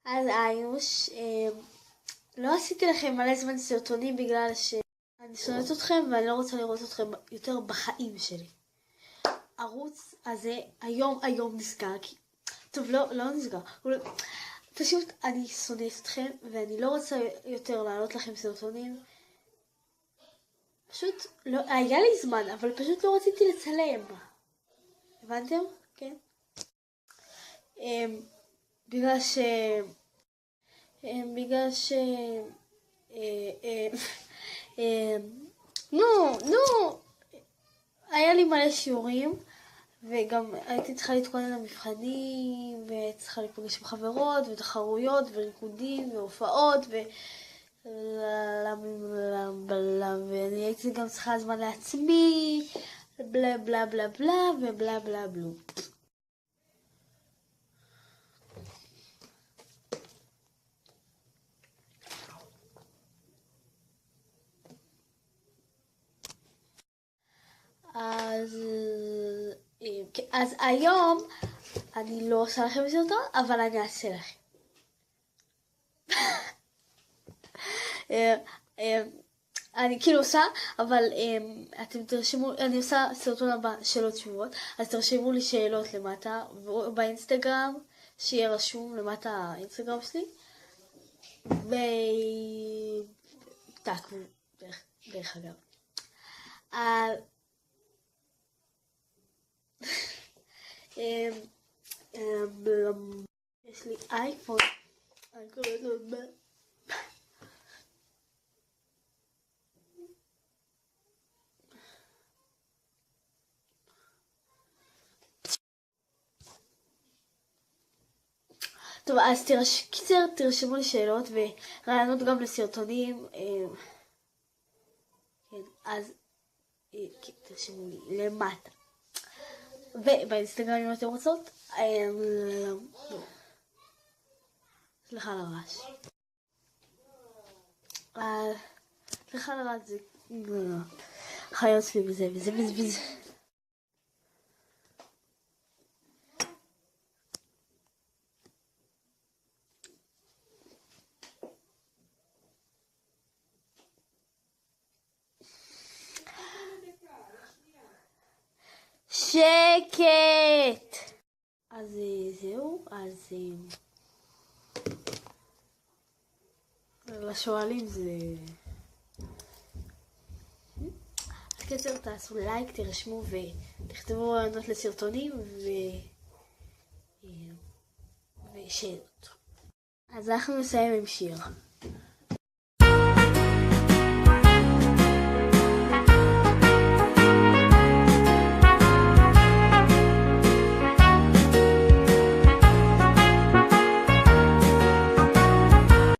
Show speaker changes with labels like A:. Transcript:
A: אז איוש, לא עשיתי לכם מלא זמן סרטונים בגלל שאני שונאת אתכם ואני לא רוצה לראות אתכם יותר בחיים שלי. הערוץ הזה היום נסגר, טוב לא נסגר, פשוט אני שונאת אתכם ואני לא רוצה יותר להעלות לכם סרטונים. פשוט לא, היה לי זמן אבל פשוט לא רציתי לצלם. הבנתם? כן. בגלל ש... נו, היה לי מלא שיעורים, וגם הייתי צריכה להתכונן למבחנים, וצריכה להיפגש עם חברות, ותחרויות, וריקודים, והופעות, ואני הייתי גם צריכה זמן לעצמי, בלה בלה בלה בלה, ובלה בלה בלו. אז היום אני לא עושה לכם סרטון, אבל אני אעשה לכם. אני כאילו עושה, אבל אתם תרשמו, אני עושה סרטון הבא שאלות תשובות, אז תרשמו לי שאלות למטה באינסטגרם, שיהיה רשום למטה האינסטגרם שלי, ותעקבו דרך אגב. יש לי אייפון, אני קוראת לו טוב, אז תרשמו לי שאלות ורעיונות גם לסרטונים. כן, אז תרשמו לי למטה. ובאינסטגרם אם אתם רוצות, סליחה על הרעש. סליחה על הרעש, זה חיות סביב זה וזה. שקט! אז זהו, אז לשואלים זה... בקיצור, תעשו לייק, תרשמו ותכתבו רעיונות לסרטונים ושאלות. אז אנחנו נסיים עם שיר.